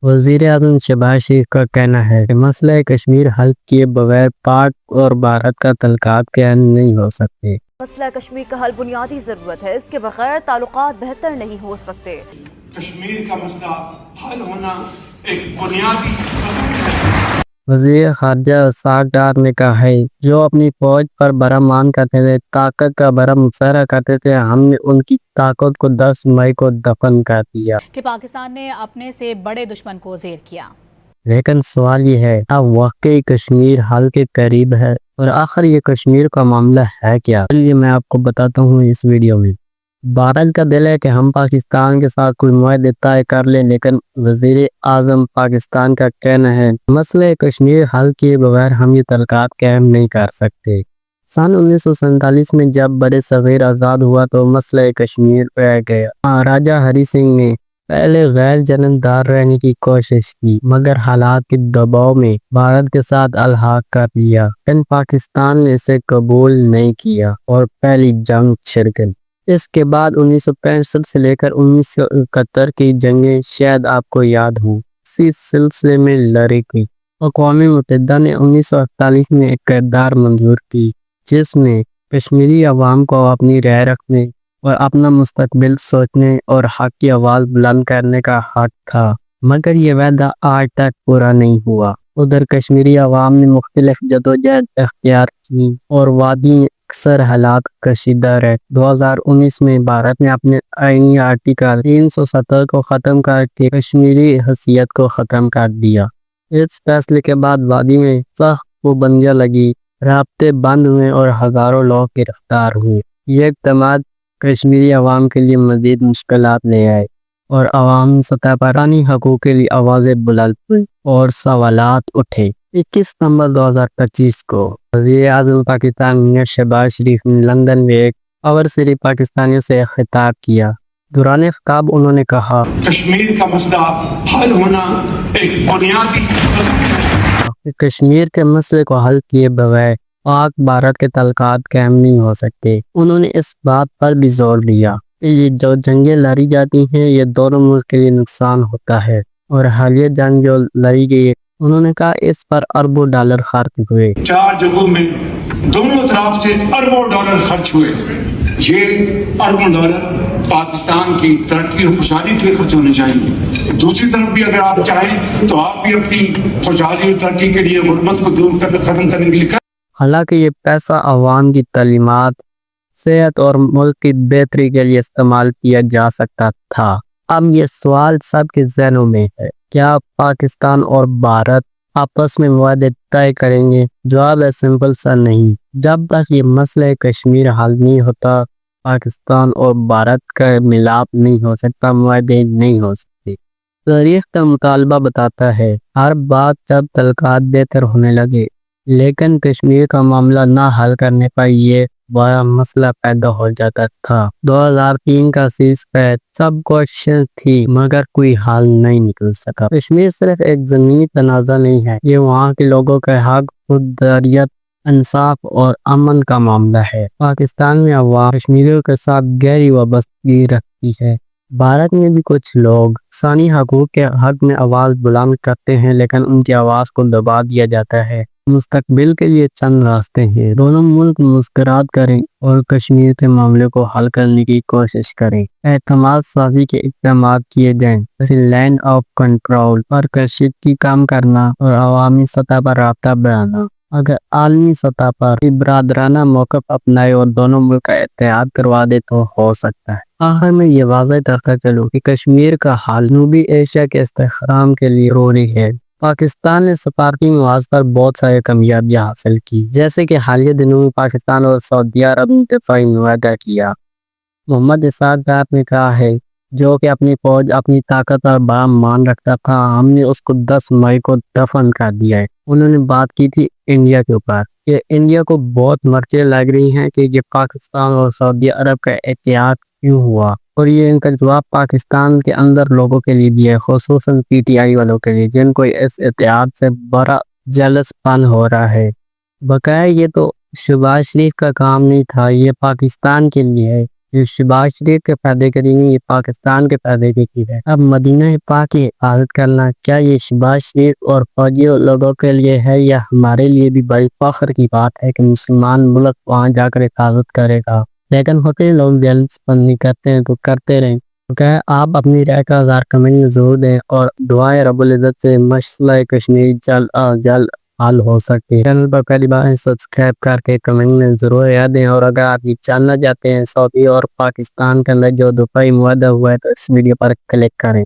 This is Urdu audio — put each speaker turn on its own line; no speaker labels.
وزیر اعظم شہباز شریف کا کہنا ہے کہ مسئلہ کشمیر حل کیے بغیر پاک اور بھارت کا تعلقات قائم نہیں ہو سکتے۔
مسئلہ کشمیر کا حل بنیادی ضرورت ہے، اس کے بغیر تعلقات بہتر نہیں ہو سکتے۔
کشمیر کا مسئلہ حل ہونا ایک بنیادی ضرورت ہے۔
وزیر خارجہ اسحاق ڈار نے کہا ہے جو اپنی فوج پر برہمان کرتے تھے، طاقت کا بڑا مظاہرہ کرتے تھے، ہم نے ان کی طاقت کو 10 مئی کو دفن کر دیا
کہ پاکستان نے اپنے سے بڑے دشمن کو زیر کیا۔
لیکن سوال یہ ہے اب واقعی کشمیر حل کے قریب ہے، اور آخر یہ کشمیر کا معاملہ ہے کیا؟ چلیے میں آپ کو بتاتا ہوں اس ویڈیو میں۔ بھارت کا دل ہے کہ ہم پاکستان کے ساتھ کوئی معاہدے طے کر لیں، لیکن وزیر اعظم پاکستان کا کہنا ہے مسئلہ کشمیر حل کیے بغیر ہم یہ تعلقات قائم نہیں کر سکتے۔ سن 1947 میں جب برِ صغیر آزاد ہوا تو مسئلہ کشمیر رہ گیا۔ مہاراجہ ہری سنگھ نے پہلے غیر جانبدار رہنے کی کوشش کی، مگر حالات کے دباؤ میں بھارت کے ساتھ الحاق کر لیا، لیکن پاکستان نے اسے قبول نہیں کیا اور پہلی جنگ چھڑ گئی۔ اس کے بعد 1965 سے لے کر 1971 کی جنگیں شاید آپ کو یاد ہوں، اسی سلسلے میں لڑی گئی۔ اقوام متحدہ نے 1948 میں ایک قرارداد منظور کی جس میں کشمیری عوام کو اپنی رائے رکھنے اور اپنا مستقبل سوچنے اور حق کی آواز بلند کرنے کا حق تھا، مگر یہ وعدہ آج تک پورا نہیں ہوا۔ ادھر کشمیری عوام نے مختلف جدوجہد اختیار کی اور وادی اکثر حالات کشیدہ رہے۔ 2019 میں بھارت نے اپنے آئینی آرٹیکل 370 کو ختم کر کے کشمیری حیثیت کو ختم کر دیا۔ اس فیصلے کے بعد وادی میں سخت پابندیاں لگی، رابطے بند ہوئے اور ہزاروں لوگ گرفتار ہوئے۔ یہ اقدامات کشمیری عوام کے لیے مزید مشکلات لے آئے اور عوامی سطح پر انسانی حقوق کے لیے آوازیں بلند ہوئیں اور سوالات اٹھے۔ 21 ستمبر 2025 کو وزیر اعظم پاکستان شہباز شریف نے لندن میں ایک عوام پاکستانیوں سے خطاب کیا۔ دوران خطاب انہوں نے کہا
کشمیر کا مسئلہ حل ہونا ایک بنیادی ضرورت ہے۔
کہ کشمیر کے مسئلے کو حل کیے بغیر پاک بھارت کے تعلقات قائم نہیں ہو سکتے۔ انہوں نے اس بات پر بھی زور دیا کہ یہ جو جنگیں لڑی جاتی ہیں یہ دونوں ملک کے لیے نقصان ہوتا ہے، اور حالیہ جنگ جو لڑی گئی انہوں نے کہا اس پر اربوں ڈالر خرچ ہوئے۔
4 جگہوں میں دونوں طرف سے اربوں ڈالر خرچ ہوئے۔ یہ اربوں ڈالر پاکستان کی ترقی اور خوشحالی کے لیے خرچ ہونے چاہیے۔ دوسری طرف بھی اگر آپ چاہیں تو آپ بھی اپنی خوشحالی اور ترقی کے لیے غربت کو دور کرنے ختم کرنے کے لیے
حالانکہ یہ پیسہ عوام کی تعلیمات، صحت اور ملک کی بہتری کے لیے استعمال کیا جا سکتا تھا۔ اب یہ سوال سب کے ذہنوں میں ہے، کیا پاکستان اور بھارت آپس میں معاہدے طے کریں گے؟ جواب ہے سمپل سا نہیں۔ جب تک یہ مسئلہ کشمیر حل نہیں ہوتا، پاکستان اور بھارت کا ملاپ نہیں ہو سکتا، معاہدے نہیں ہو سکتے۔ تاریخ کا مطالبہ بتاتا ہے ہر بات جب تعلقات بہتر ہونے لگے، لیکن کشمیر کا معاملہ نہ حل کرنے پر یہ بڑا مسئلہ پیدا ہو جاتا تھا۔ 2003 کا سیز فائر سب کوشش تھی مگر کوئی حل نہیں نکل سکا۔ کشمیر صرف ایک زمینی تنازع نہیں ہے، یہ وہاں کے لوگوں کے حق، خودارادیت، انصاف اور امن کا معاملہ ہے۔ پاکستان میں عوام کشمیریوں کے ساتھ گہری وابستگی رکھتی ہے۔ بھارت میں بھی کچھ لوگ انسانی حقوق کے حق میں آواز بلند کرتے ہیں، لیکن ان کی آواز کو دبا دیا جاتا ہے۔ مستقبل کے لیے چند راستے ہیں۔ دونوں ملک مذاکرات کریں اور کشمیر کے معاملے کو حل کرنے کی کوشش کریں۔ اعتماد سازی کے اقدامات کیے جائیں، جیسے لینڈ آف کنٹرول پر کشیدگی کم کرنا اور عوامی سطح پر رابطہ بڑھانا۔ اگر عالمی سطح پر برادرانہ موقف اپنائے اور دونوں ملک کا اتحاد کروا دے تو ہو سکتا ہے۔ آخر میں یہ واضح کرتا چلوں کہ کشمیر کا حل جنوبی ایشیا کے استحکام کے لیے ضروری ہے۔ پاکستان نے سفارتی محاذ پر بہت سارے کامیابیاں حاصل کی، جیسے کہ حالیہ دنوں میں پاکستان اور سعودی عرب نے دفاعی معاہدہ کیا۔ محمد اسحاق ڈار نے کہا ہے جو کہ اپنی فوج، اپنی طاقت اور بڑا مان رکھتا تھا، ہم نے اس کو 10 مئی کو دفن کر دیا ہے۔ انہوں نے بات کی تھی انڈیا کے اوپر کہ انڈیا کو بہت مرچیں لگ رہی ہیں کہ یہ پاکستان اور سعودی عرب کا اتحاد کیوں ہوا، اور یہ ان کا جواب پاکستان کے اندر لوگوں کے لیے بھی ہے، خصوصاً پی ٹی آئی والوں کے لیے، جن کو اس اتحاد سے بڑا جلس پن ہو رہا ہے۔ بقایا یہ تو شہباز شریف کا کام نہیں تھا، یہ پاکستان کے لیے ہے۔ یہ شہباز شریف کے فائدے کے لیے نہیں، یہ پاکستان کے فائدے کی چیز ہے۔ اب مدینہ پاک کی حفاظت کرنا کیا یہ شہباز شریف اور فوجی لوگوں کے لیے ہے یا ہمارے لیے بھی بڑی فخر کی بات ہے کہ مسلمان ملک وہاں جا کر حفاظت کرے گا؟ لیکن ہوتے لوگ بیلنس بندی کرتے ہیں تو کرتے رہیں۔ کہ آپ اپنی رائے کا اظہار کمنٹ میں ضرور دیں اور دعائیں رب العزت سے مسئلہ کشمیر جلد حل ہو سکے۔ چینل پر پہلی بار سبسکرائب کر کے کمنٹ میں ضرور یاد دیں، اور اگر آپ یہ جاننا چاہتے ہیں سعودی اور پاکستان کے اندر جو دفاعی معاہدہ ہوا ہے تو اس ویڈیو پر کلک کریں۔